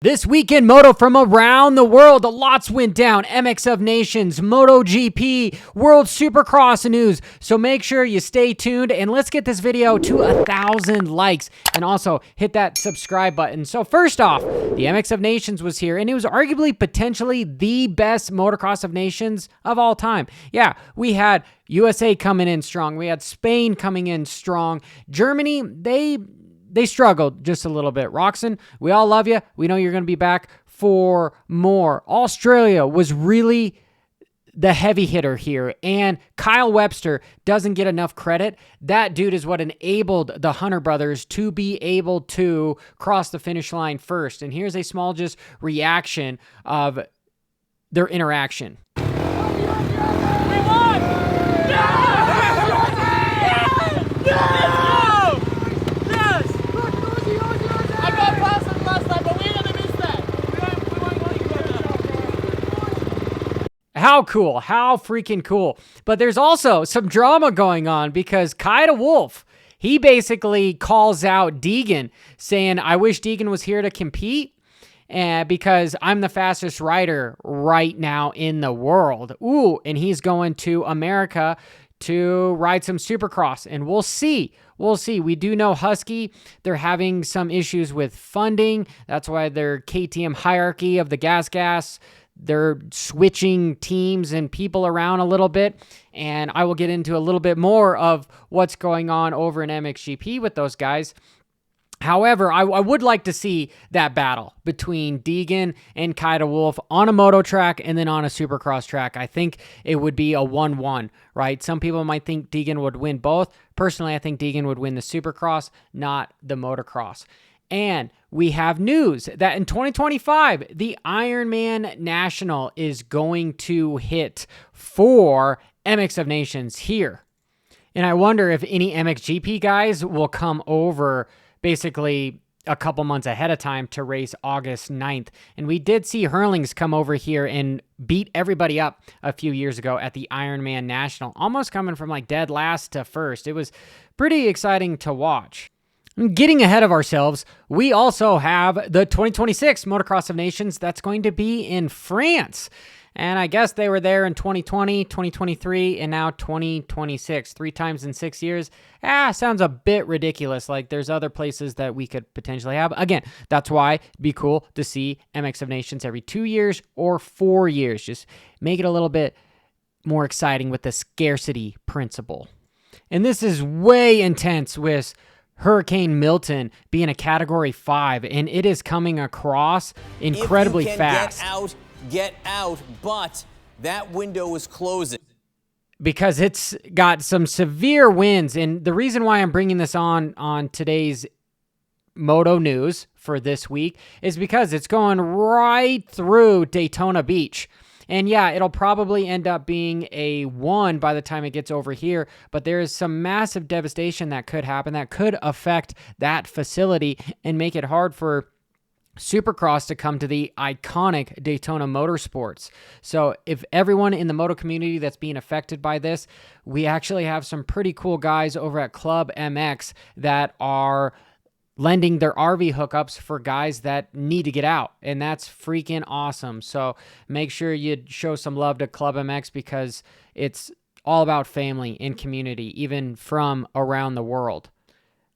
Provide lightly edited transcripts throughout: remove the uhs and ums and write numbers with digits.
This weekend, Moto from around the world, lots went down. MX of Nations, Motogp, World Supercross news. So make sure you stay tuned and let's get this video to 1,000 likes and also hit that subscribe button. So first off, the MX of Nations was here and it was arguably potentially the best motocross of nations of all time. Yeah, we had USA coming in strong. We had Spain coming in strong. Germany, they struggled just a little bit. Roxon, we all love you. We know you're going to be back for more. Australia was really the heavy hitter here, and Kyle Webster doesn't get enough credit. That dude is what enabled the Hunter brothers to be able to cross the finish line first. And here's a small just reaction of their interaction. How cool. How freaking cool. But there's also some drama going on because Kyle Wolf, he basically calls out Deegan saying, I wish Deegan was here to compete because I'm the fastest rider right now in the world. Ooh, and he's going to America to ride some Supercross, and we'll see. We'll see. We do know Husky, they're having some issues with funding. That's why their KTM hierarchy of the gas, they're switching teams and people around a little bit, and I will get into a little bit more of what's going on over in MXGP with those guys. However, I would like to see that battle between Deegan and Kyle Wolf on a moto track and then on a Supercross track. I think it would be a 1-1, right? Some people might think Deegan would win both. Personally, I think Deegan would win the Supercross, not the motocross. And we have news that in 2025, the Ironman National is going to hit for MX of Nations here. And I wonder if any MXGP guys will come over basically a couple months ahead of time to race August 9th. And we did see Hurlings come over here and beat everybody up a few years ago at the Ironman National, almost coming from like dead last to first. It was pretty exciting to watch. Getting ahead of ourselves, we also have the 2026 Motocross of Nations that's going to be in France. And I guess they were there in 2020, 2023, and now 2026. 3 times in 6 years. Sounds a bit ridiculous. Like there's other places that we could potentially have. Again, that's why it'd be cool to see MX of Nations every 2 years or 4 years. Just make it a little bit more exciting with the scarcity principle. And this is way intense with Hurricane Milton being a Category 5, and it is coming across incredibly fast. Get out, but that window is closing. Because it's got some severe winds, and the reason why I'm bringing this on today's Moto news for this week is because it's going right through Daytona Beach. And yeah, it'll probably end up being a 1 by the time it gets over here, but there is some massive devastation that could happen that could affect that facility and make it hard for Supercross to come to the iconic Daytona Motorsports. So if everyone in the moto community that's being affected by this, we actually have some pretty cool guys over at Club MX that are lending their RV hookups for guys that need to get out, and that's freaking awesome. So make sure you show some love to Club MX because it's all about family and community, even from around the world.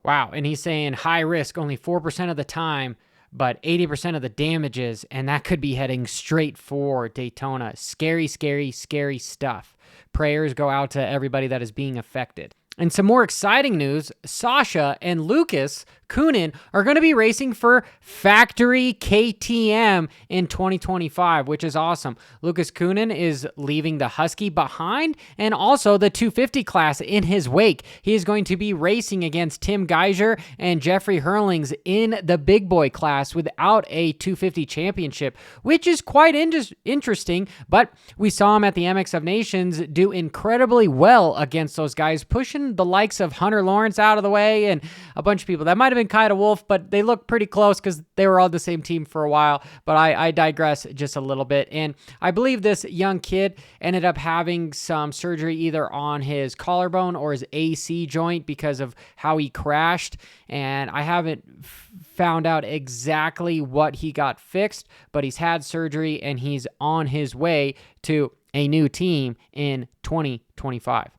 Wow, and he's saying high risk only 4% of the time, but 80% of the damages, and that could be heading straight for Daytona. Scary, scary, scary stuff. Prayers go out to everybody that is being affected. And some more exciting news, Sasha and Lucas Kunin are going to be racing for Factory KTM in 2025, which is awesome. Lucas Kunin is leaving the Husky behind and also the 250 class in his wake. He is going to be racing against Tim Geiger and Jeffrey Hurlings in the big boy class without a 250 championship, which is quite interesting, but we saw him at the MX of Nations do incredibly well against those guys, pushing gotten the likes of Hunter Lawrence out of the way and a bunch of people. That might have been Kyle Wolf, but they look pretty close because they were all the same team for a while. But I digress just a little bit. And I believe this young kid ended up having some surgery either on his collarbone or his AC joint because of how he crashed. And I haven't found out exactly what he got fixed, but he's had surgery and he's on his way to a new team in 2025.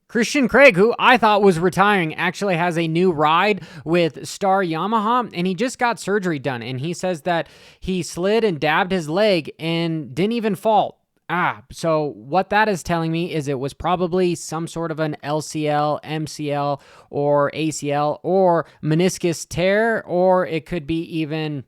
Christian Craig, who I thought was retiring, actually has a new ride with Star Yamaha, and he just got surgery done. And he says that he slid and dabbed his leg and didn't even fall. So what that is telling me is it was probably some sort of an LCL, MCL, or ACL, or meniscus tear, or it could be even,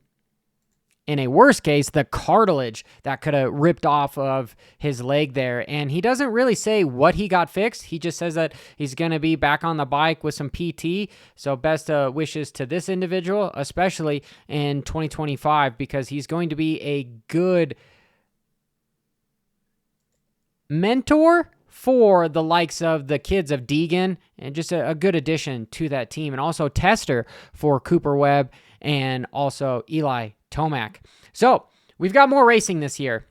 in a worst case, the cartilage that could have ripped off of his leg there. And he doesn't really say what he got fixed. He just says that he's going to be back on the bike with some PT. So best wishes to this individual, especially in 2025, because he's going to be a good mentor for the likes of the kids of Deegan and just a good addition to that team, and also tester for Cooper Webb and also Eli Tomac. So we've got more racing this year,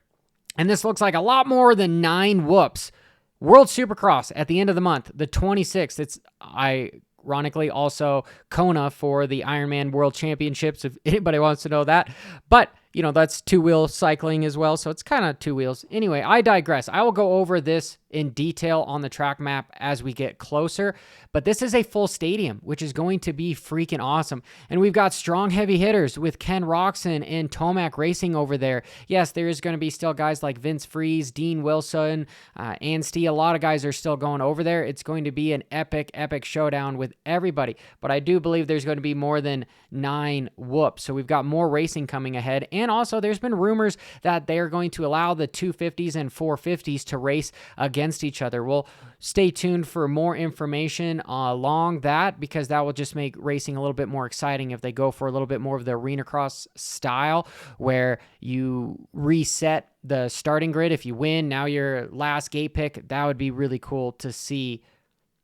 and this looks like a lot more than 9 whoops. World Supercross at the end of the month, the 26th. It's ironically also Kona for the Ironman World Championships, if anybody wants to know that. But that's 2-wheel cycling as well, so it's kind of 2 wheels. Anyway, I digress. I will go over this in detail on the track map as we get closer, but this is a full stadium, which is going to be freaking awesome. And we've got strong heavy hitters with Ken Roxon and Tomac racing over there. Yes, there is going to be still guys like Vince Freeze, Dean Wilson, Anstey. A lot of guys are still going over there. It's going to be an epic showdown with everybody, but I do believe there's going to be more than 9 whoops. So we've got more racing coming ahead. And also there's been rumors that they're going to allow the 250s and 450s to race against each other. We'll stay tuned for more information along that, because that will just make racing a little bit more exciting if they go for a little bit more of the arena cross style, where you reset the starting grid. If you win, now your last gate pick. That would be really cool to see.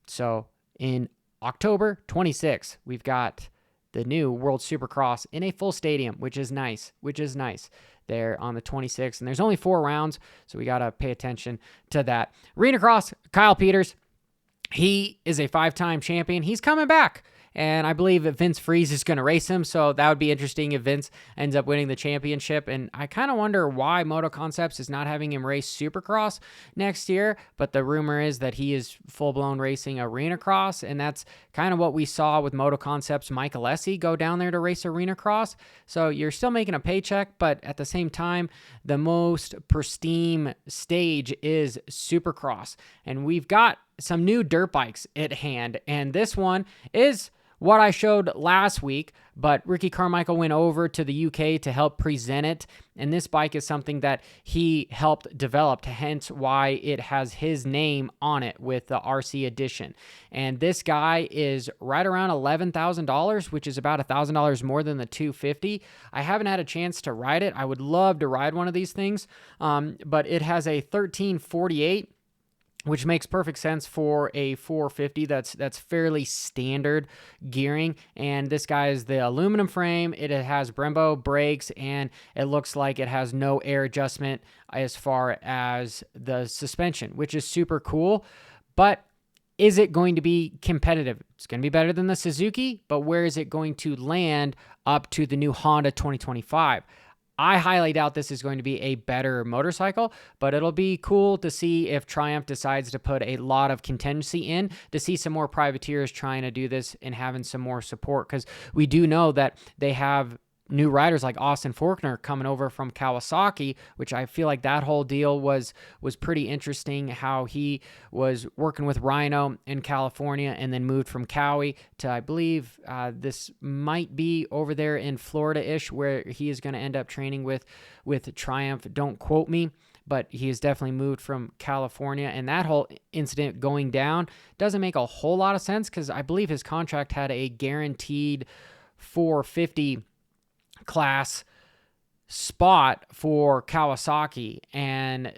So in October 26th, we've got the new World Supercross in a full stadium, which is nice there on the 26th. And there's only 4 rounds, so we got to pay attention to that. Arena Cross, Kyle Peters, he is a 5-time champion. He's coming back. And I believe that Vince Freeze is going to race him, so that would be interesting if Vince ends up winning the championship. And I kind of wonder why Moto Concepts is not having him race Supercross next year, but the rumor is that he is full-blown racing Arena Cross, and that's kind of what we saw with Moto Concepts. Mike Alessi go down there to race Arena Cross, so you're still making a paycheck, but at the same time, the most pristine stage is Supercross. And we've got some new dirt bikes at hand, and this one is what I showed last week, but Ricky Carmichael went over to the UK to help present it, and this bike is something that he helped develop, hence why it has his name on it with the RC edition. And this guy is right around $11,000, which is about $1,000 more than the 250. I haven't had a chance to ride it. I would love to ride one of these things, but it has a 1348, which makes perfect sense for a 450. That's fairly standard gearing. And this guy is the aluminum frame. It has Brembo brakes, and it looks like it has no air adjustment as far as the suspension, which is super cool. But is it going to be competitive? It's going to be better than the Suzuki, but where is it going to land up to the new Honda 2025? I highly doubt this is going to be a better motorcycle, but it'll be cool to see if Triumph decides to put a lot of contingency in, to see some more privateers trying to do this and having some more support, because we do know that they have new riders like Austin Faulkner coming over from Kawasaki, which I feel like that whole deal was pretty interesting, how he was working with Rhino in California and then moved from Cowie to, I believe, this might be over there in Florida-ish, where he is going to end up training with Triumph. Don't quote me, but he has definitely moved from California, and that whole incident going down doesn't make a whole lot of sense, because I believe his contract had a guaranteed 450 class spot for Kawasaki, and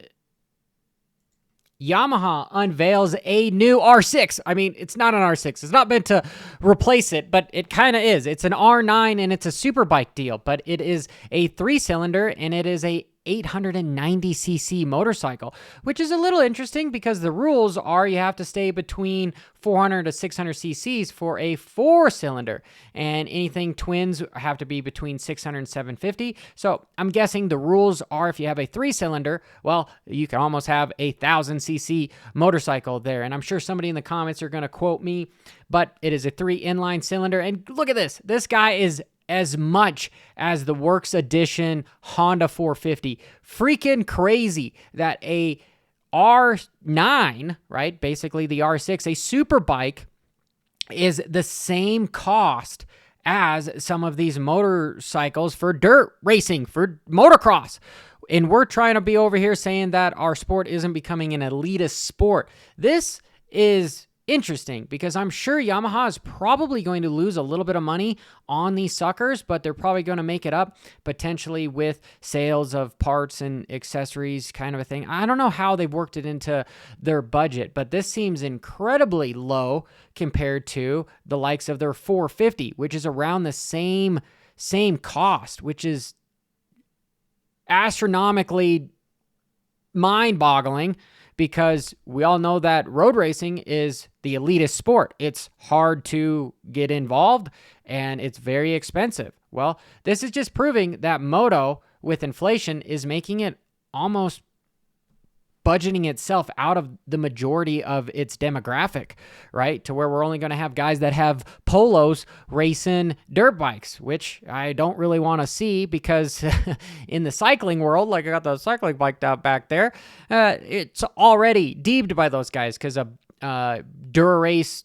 Yamaha unveils a new R6. I mean, it's not an R6. It's not meant to replace it, but it kind of is. It's an R9 and it's a superbike deal, but it is a 3-cylinder and it is a 890cc motorcycle, which is a little interesting because the rules are you have to stay between 400 to 600 cc's for a 4-cylinder, and anything twins have to be between 600 and 750. So I'm guessing the rules are if you have a 3-cylinder, well, you can almost have a 1000cc motorcycle there. And I'm sure somebody in the comments are going to quote me, but it is a 3 inline cylinder. And look at this. This guy is as much as the Works Edition Honda 450. Freaking crazy that a R9, right, basically the R6, a super bike, is the same cost as some of these motorcycles for dirt racing, for motocross. And we're trying to be over here saying that our sport isn't becoming an elitist sport. This is interesting because I'm sure Yamaha is probably going to lose a little bit of money on these suckers, but they're probably going to make it up potentially with sales of parts and accessories, kind of a thing. I don't know how they've worked it into their budget, but this seems incredibly low compared to the likes of their 450, which is around the same cost, which is astronomically mind-boggling. Because we all know that road racing is the elitist sport. It's hard to get involved and it's very expensive. Well, this is just proving that Moto, with inflation, is making it almost budgeting itself out of the majority of its demographic, right? To where we're only going to have guys that have polos racing dirt bikes, which I don't really want to see because in the cycling world, like I got the cycling bike down back there, it's already deemed by those guys because a Dura-Race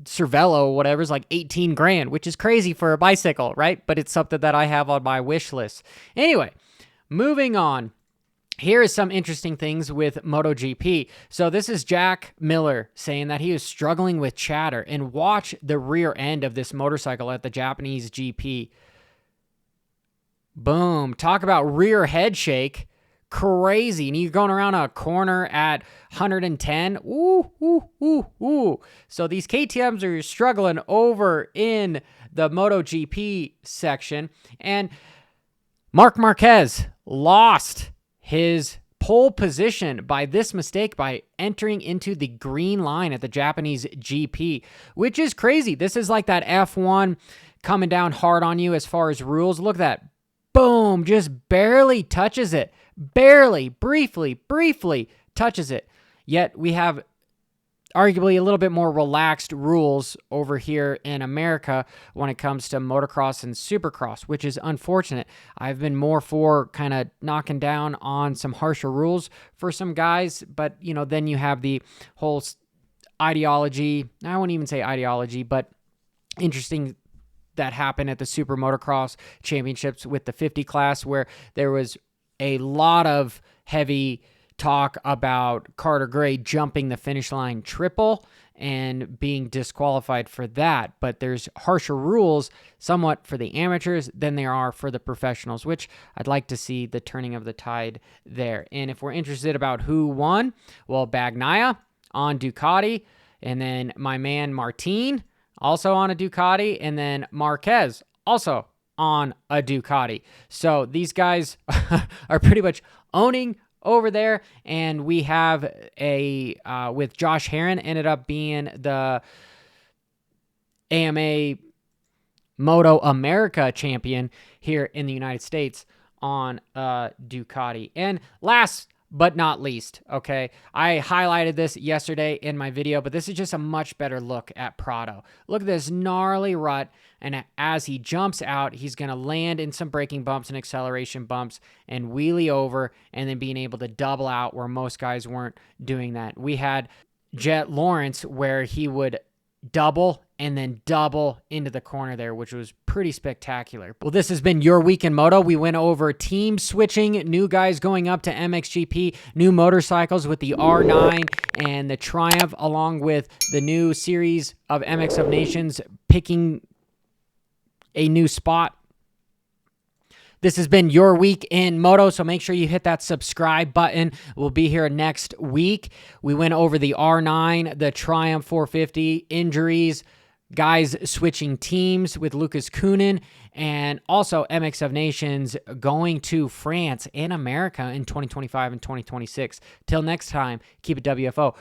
Cervelo, whatever, is like 18 grand, which is crazy for a bicycle, right? But it's something that I have on my wish list. Anyway, moving on. Here is some interesting things with MotoGP. So this is Jack Miller saying that he was struggling with chatter, and watch the rear end of this motorcycle at the Japanese GP. Boom. Talk about rear head shake. Crazy. And you're going around a corner at 110. Ooh, ooh, ooh, ooh. So these KTMs are struggling over in the MotoGP section. And Marc Marquez lost his pole position by this mistake by entering into the green line at the Japanese GP, which is crazy. This is like that F1 coming down hard on you as far as rules. Look at that. Boom, just barely touches it. Barely, briefly touches it. Yet we have arguably a little bit more relaxed rules over here in America when it comes to motocross and supercross, which is unfortunate. I've been more for kind of knocking down on some harsher rules for some guys, but you know, then you have the whole ideology. I won't even say ideology, but interesting that happened at the Super Motocross Championships with the 50 class, where there was a lot of heavy talk about Carter Gray jumping the finish line triple and being disqualified for that. But there's harsher rules somewhat for the amateurs than there are for the professionals, which I'd like to see the turning of the tide there. And if we're interested about who won, well, Bagnaia on Ducati, and then my man Martin also on a Ducati, and then Marquez also on a Ducati. So these guys are pretty much owning over there, and we have a with Josh Herrin ended up being the AMA Moto America champion here in the United States on Ducati. And last but not least, okay, I highlighted this yesterday in my video, but this is just a much better look at Prado. Look at this gnarly rut, and as he jumps out, he's going to land in some braking bumps and acceleration bumps and wheelie over, and then being able to double out where most guys weren't doing that. We had Jet Lawrence where he would double and then double into the corner there, which was pretty spectacular. Well, this has been your week in moto. We went over team switching, new guys going up to MXGP, new motorcycles with the R9 and the Triumph, along with the new series of MX of Nations picking a new spot. This has been your week in Moto, so make sure you hit that subscribe button. We'll be here next week. We went over the R9, the Triumph 450, injuries, guys switching teams with Lucas Kunin, and also MX of Nations going to France and America in 2025 and 2026. Till next time, keep it WFO.